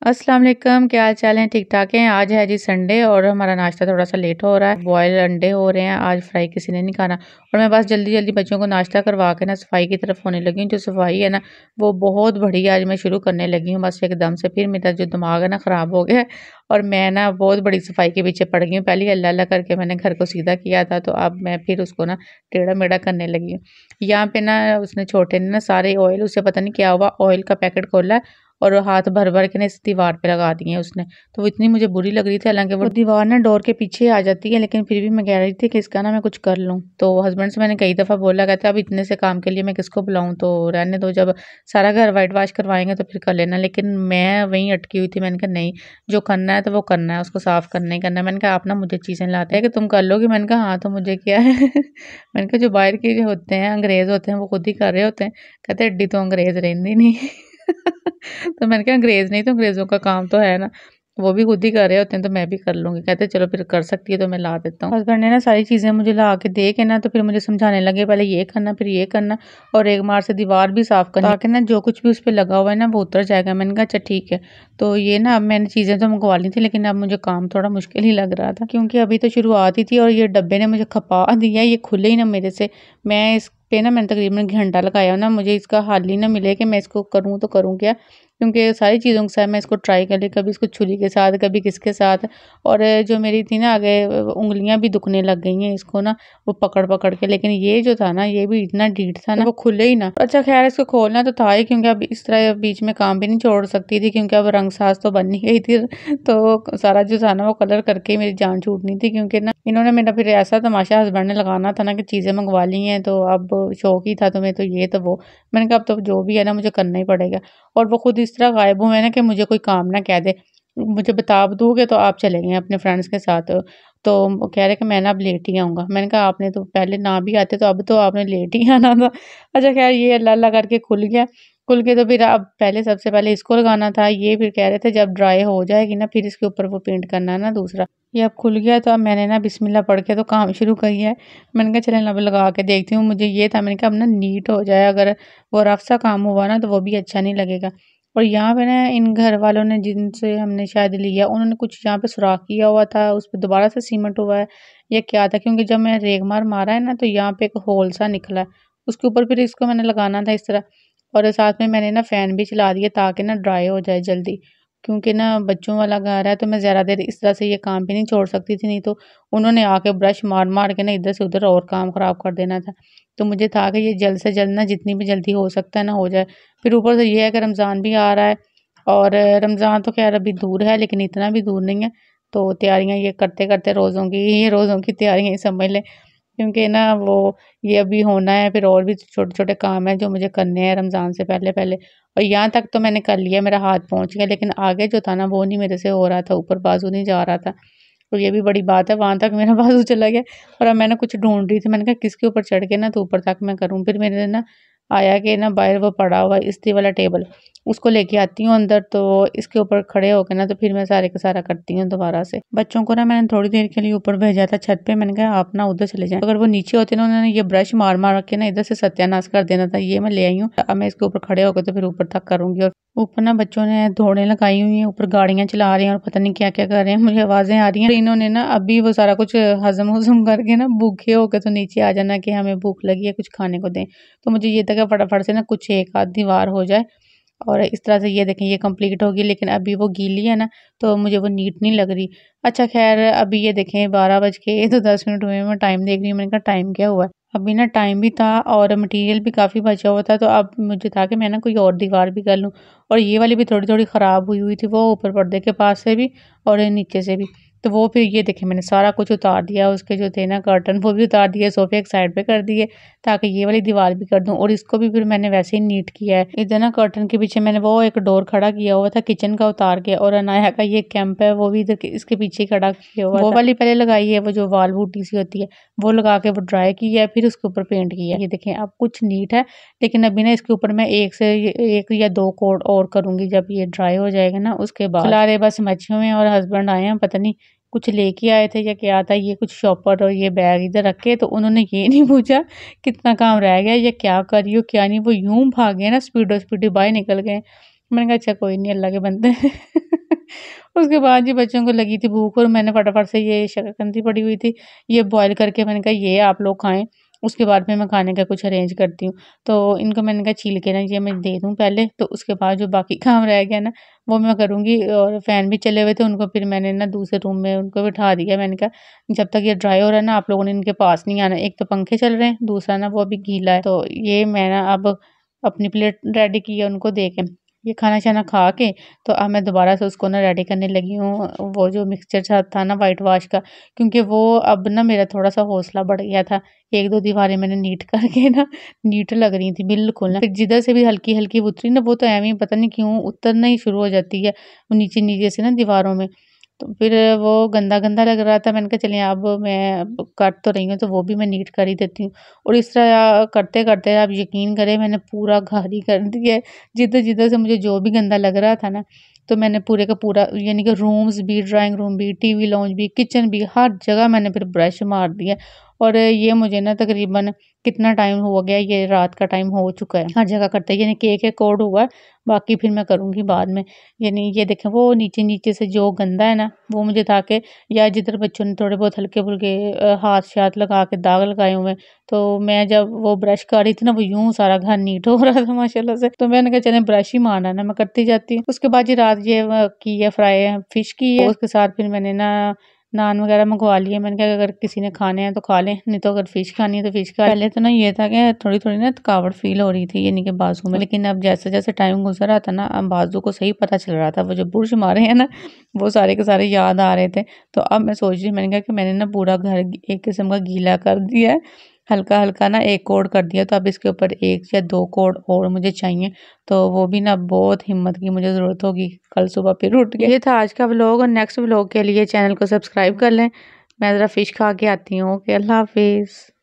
अस्सलाम वालेकुम, क्या हाल चाल है? ठीक ठाक हैं। आज है जी संडे और हमारा नाश्ता थोड़ा सा लेट हो रहा है। बॉयल अंडे हो रहे हैं, आज फ्राई किसी ने नहीं खाना और मैं बस जल्दी जल्दी बच्चों को नाश्ता करवा के ना सफाई की तरफ होने लगी हूँ। जो सफाई है ना वो बहुत बढ़िया आज मैं शुरू करने लगी हूँ बस एकदम से। फिर मेरा जो दिमाग है ना ख़राब हो गया है और मैं ना बहुत बड़ी सफाई के पीछे पड़ गई हूँ। पहले अल्लाह अल्लाह करके मैंने घर को सीधा किया था, तो अब मैं फिर उसको ना टेढ़ा मेढ़ा करने लगी हूँ। यहाँ पे ना उसने छोटे ने ना सारे ऑयल, उसे पता नहीं क्या हुआ, ऑयल का पैकेट खोला है और हाथ भर भर के ना इस दीवार पे लगा दिए हैं उसने। तो वो इतनी मुझे बुरी लग रही थी, हालांकि वो दीवार ना डोर के पीछे आ जाती है, लेकिन फिर भी मैं कह रही थी कि इसका ना मैं कुछ कर लूँ। तो हस्बैंड से मैंने कई दफ़ा बोला, कहते अब इतने से काम के लिए मैं किसको बुलाऊँ, तो रहने दो, जब सारा घर वाइट वाश करवाएंगे तो फिर कर लेना। लेकिन मैं वहीं अटकी हुई थी, मैंने कहा नहीं, जो करना है तो वो करना है, उसको साफ करना ही करना है। मैंने कहा आप ना मुझे चीज़ें लाते हैं कि तुम कर लोगी, मैंने कहा हाँ तो मुझे क्या है। मैंने कहा जो बाहर के जो होते हैं अंग्रेज होते हैं वो खुद ही कर रहे होते हैं। कहते एड्डी तो अंग्रेज रहंदी नहीं। तो मैंने कहा अंग्रेज नहीं तो अंग्रेजों का काम तो है ना, वो भी खुद ही कर रहे होते हैं तो मैं भी कर लूंगी। कहते चलो फिर कर सकती है तो मैं ला देता हूँ। हस्बैंड ने ना सारी चीजें मुझे ला के दे के ना तो फिर मुझे समझाने लगे पहले ये करना फिर ये करना और एक मार से दीवार भी साफ करनी, ताकि ना जो कुछ भी उस पर लगा हुआ है ना वो उतर जाएगा। मैंने कहा अच्छा ठीक है। तो ये ना अब मैंने चीजें तो मंगवा ली थी, लेकिन अब मुझे काम थोड़ा मुश्किल ही लग रहा था, क्योंकि अभी तो शुरुआत ही थी और ये डब्बे ने मुझे खपा दिया, ये खुले ही ना मेरे से। मैं इस पे ना मैंने तकरीबन घंटा लगाया ना, मुझे इसका हल ही ना मिले कि मैं इसको करूँ तो करूँ क्या, क्योंकि सारी चीज़ों के साथ मैं इसको ट्राई कर ली, कभी इसको छुरी के साथ कभी किसके साथ। और जो मेरी थी ना आगे उंगलियां भी दुखने लग गई हैं इसको ना वो पकड़ पकड़ के। लेकिन ये जो था ना ये भी इतना ढीठ था ना वो खुले ही ना। अच्छा खैर इसको खोलना तो था ही, क्योंकि अब इस तरह बीच में काम भी नहीं छोड़ सकती थी, क्योंकि अब रंग साज तो बन ही गई थी। तो सारा जो था ना वो कलर करके ही मेरी जान छूटनी थी, क्योंकि ना इन्होंने मेरा फिर ऐसा तमाशा हस्बैंड ने लगाना था ना कि चीज़ें मंगवा ली हैं तो अब शौक ही था तुम्हें तो ये तो वो। मैंने कहा अब तो जो भी है ना मुझे करना ही पड़ेगा। और वो खुद इस तरह गायब हुए हैं ना कि मुझे कोई काम ना कह दे, मुझे बता दोगे तो आप चले गए अपने फ्रेंड्स के साथ। तो वो कह रहे कि मैं ना अब लेट ही आऊँगा। मैंने कहा आपने तो पहले ना भी आते तो अब तो आपने लेट ही आना था। अच्छा खैर ये अल्लाह अल्लाह करके खुल गया। खुल के तो फिर अब पहले सबसे पहले इसको लगाना था, ये फिर कह रहे थे जब ड्राई हो जाएगी ना फिर इसके ऊपर वो पेंट करना है ना दूसरा। ये अब खुल गया तो अब मैंने ना बिस्मिल्लाह पढ़ के तो काम शुरू किया है। मैंने कहा चलें अब लगा के देखती हूँ। मुझे ये था, मैंने कहा अब ना नीट हो जाए, अगर वो रफ सा काम हुआ ना तो वो भी अच्छा नहीं लगेगा। और यहाँ पे ना इन घर वालों ने जिनसे हमने शायद लिया उन्होंने कुछ यहाँ पे सुराख किया हुआ था, उस पर दोबारा से सीमेंट हुआ है या क्या था, क्योंकि जब मैंने रेगमार मारा है ना तो यहाँ पे एक होल सा निकला है। उसके ऊपर फिर इसको मैंने लगाना था इस तरह। और साथ में मैंने ना फ़ैन भी चला दिया ताकि ना ड्राई हो जाए जल्दी, क्योंकि ना बच्चों वाला घर है तो मैं ज़्यादा देर इस तरह से ये काम भी नहीं छोड़ सकती थी, नहीं तो उन्होंने आके ब्रश मार मार के ना इधर से उधर और काम ख़राब कर देना था। तो मुझे था कि ये जल्द से जल्द ना जितनी भी जल्दी हो सकता है ना हो जाए। फिर ऊपर से ये है कि रमज़ान भी आ रहा है और रमज़ान तो ख़ैर अभी दूर है लेकिन इतना भी दूर नहीं है। तो तैयारियाँ ये करते-करते रोज़ों की तैयारियाँ ही समझ लें, क्योंकि ना वो ये अभी होना है, फिर और भी छोटे-छोटे काम हैं जो मुझे करने हैं रमज़ान से पहले-पहले। और यहाँ तक तो मैंने कर लिया, मेरा हाथ पहुँच गया, लेकिन आगे जो था ना वो नहीं मेरे से हो रहा था, ऊपर बाजू नहीं जा रहा था। तो ये भी बड़ी बात है, वहाँ तक मेरा बाजू चला गया और अब मैं ना कुछ ढूँढ रही थी, मैंने कहा किसके ऊपर चढ़ के ना तो ऊपर तक मैं करूँ। फिर मेरे ना आया कि ना बाहर वो पड़ा हुआ है इस्त्री वाला टेबल, उसको लेके आती हूँ अंदर, तो इसके ऊपर खड़े होके ना तो फिर मैं सारे का सारा करती हूँ दोबारा से। बच्चों को ना मैंने थोड़ी देर के लिए ऊपर भेजा था छत पे, मैंने कहा आप ना उधर चले जाएं। अगर वो नीचे होते ना उन्होंने ये ब्रश मार मार के ना इधर से सत्यानाश कर देना था। ये मैं ले आई हूँ, अब मैं इसके ऊपर खड़े होकर तो फिर ऊपर तक करूंगी। और ऊपर ना बच्चों ने दौड़ें लगाई हुई हैं, ऊपर गाड़ियां चला रहे हैं और पता नहीं क्या क्या कर रहे हैं, मुझे आवाजें आ रही हैं। इन्होंने ना अभी वो सारा कुछ हजम हुजम करके ना भूखे होकर तो नीचे आ जाना कि हमें भूख लगी है कुछ खाने को दें। तो मुझे ये था कि फटाफट से ना कुछ एक आध दीवार हो जाए और इस तरह से ये देखें ये कंप्लीट होगी, लेकिन अभी वो गीली है ना तो मुझे वो नीट नहीं लग रही। अच्छा खैर अभी ये देखें 12 बज के तो 10 मिनट हुए, मैं टाइम देख रही हूँ, मैंने कहा टाइम क्या हुआ है। अभी ना टाइम भी था और मटेरियल भी काफ़ी बचा हुआ था, तो अब मुझे था कि मैं ना कोई और दीवार भी कर लूँ। और ये वाली भी थोड़ी थोड़ी ख़राब हुई हुई थी, वो ऊपर पर्दे के पास से भी और नीचे से भी। तो वो फिर ये देखें मैंने सारा कुछ उतार दिया, उसके जो थे ना कर्टन वो भी उतार दिए, सोफे एक साइड पे कर दिए ताकि ये वाली दीवार भी कर दूं। और इसको भी फिर मैंने वैसे ही नीट किया है। इधर ना कर्टन के पीछे मैंने वो एक डोर खड़ा किया हुआ था किचन का उतार के, और अनाया का ये कैंप है वो भी इधर इसके पीछे खड़ा किया हुआ था। वो वाली पहले लगाई है, वो जो वाल बूटी सी होती है वो लगा के वो ड्राई की है, फिर उसके ऊपर पेंट किया है। ये देखें अब कुछ नीट है, लेकिन अभी ना इसके ऊपर मैं एक या दो कोट और करूंगी जब ये ड्राई हो जाएगा ना उसके बाद। खिलारे बस मच्छी हुए हैं और हस्बैंड आए हैं, पता नहीं कुछ लेके आए थे या क्या था, ये कुछ शॉपर और ये बैग इधर रखे, तो उन्होंने ये नहीं पूछा कितना काम रह गया या क्या कर रही हो क्या नहीं, वो यूं भागे ना स्पीडो स्पीडी बाहर निकल गए। मैंने कहा अच्छा कोई नहीं, अल्लाह के बंदे उसके बाद जी बच्चों को लगी थी भूख और मैंने फटाफट से ये शकरकंदी पड़ी हुई थी, ये बॉयल करके मैंने कहा ये आप लोग खाएँ, उसके बाद फिर मैं खाने का कुछ अरेंज करती हूँ। तो इनको मैंने कहा छील के ना ये मैं दे दूँ पहले, तो उसके बाद जो बाकी काम रह गया ना वो मैं करूँगी। और फ़ैन भी चले हुए थे, उनको फिर मैंने ना दूसरे रूम में उनको बिठा दिया। मैंने कहा जब तक ये ड्राई हो रहा है ना आप लोगों ने इनके पास नहीं आना। एक तो पंखे चल रहे हैं, दूसरा ना वो अभी गीला है। तो ये मैं ना अब अपनी प्लेट रेडी की है उनको दे के। ये खाना-शाना खा के तो अब मैं दोबारा से उसको ना रेडी करने लगी हूँ, वो जो मिक्सचर था ना व्हाइट वॉश का, क्योंकि वो अब ना मेरा थोड़ा-सा हौसला बढ़ गया था। 1-2 दीवारें मैंने नीट करके ना नीट लग रही थी बिल्कुल ना। फिर जिधर से भी हल्की-हल्की उतरी ना वो तो ऐवें ही पता नहीं क्यों उतरना ही शुरू हो जाती है, वो नीचे-नीचे से ना दीवारों में। तो फिर वो गंदा-गंदा लग रहा था, मैंने कहा चलिए अब मैं अब कर तो रही हूँ तो वो भी मैं नीट कर ही देती हूँ। और इस तरह करते-करते आप यकीन करें मैंने पूरा घर ही कर दिया है। जिधर-जिधर से मुझे जो भी गंदा लग रहा था ना, तो मैंने पूरे का पूरा यानी कि रूम्स भी, ड्राइंग रूम भी, टीवी लाउंज भी, किचन भी, हर जगह मैंने फिर ब्रश मार दिया। और ये मुझे ना तकरीबन कितना टाइम हो गया, ये रात का टाइम हो चुका है। हर जगह करते यानी कि एक-एक कोड हुआ है, बाकी फिर मैं करूँगी बाद में। यानी ये देखें वो नीचे-नीचे से जो गंदा है ना, वो मुझे ताकि या जिधर बच्चों ने थोड़े बहुत हल्के-फुल्के हाथ-शाथ लगा के दाग लगाए हुए हैं, तो मैं जब वो ब्रश कर रही थी ना, वो यूँ सारा घर नीट हो रहा था माशाल्लाह से। तो मैंने कहा चलें ब्रश ही मारना है ना, मैं करती जाती हूँ। उसके बाद ये रात ये की है फ्राई फिश की है, उसके साथ फिर मैंने ना नान वगैरह मँगवा लिए। मैंने कहा अगर किसी ने खाने हैं तो खा लें, नहीं तो अगर फ़िश खानी है तो फ़िश खा। पहले तो ना ये था कि थोड़ी-थोड़ी ना थकावट फ़ील हो रही थी यानी कि बाजू में, लेकिन अब जैसे-जैसे टाइम गुज़र रहा था ना, अब बाजू को सही पता चल रहा था। वो जो बुर्श मारे हैं ना, वो सारे के सारे याद आ रहे थे। तो अब मैं सोच रही हूँ, मैंने कहा कि मैंने ना पूरा घर एक किस्म का गीला कर दिया है। हल्का-हल्का ना 1 कोड कर दिया, तो अब इसके ऊपर 1 या 2 कोड और मुझे चाहिए। तो वो भी ना बहुत हिम्मत की मुझे ज़रूरत होगी कल सुबह फिर उठ के। ये था आज का व्लॉग और नेक्स्ट व्लॉग के लिए चैनल को सब्सक्राइब कर लें। मैं ज़रा फ़िश खा के आती हूँ। ओके, अल्लाह हाफ़िज़।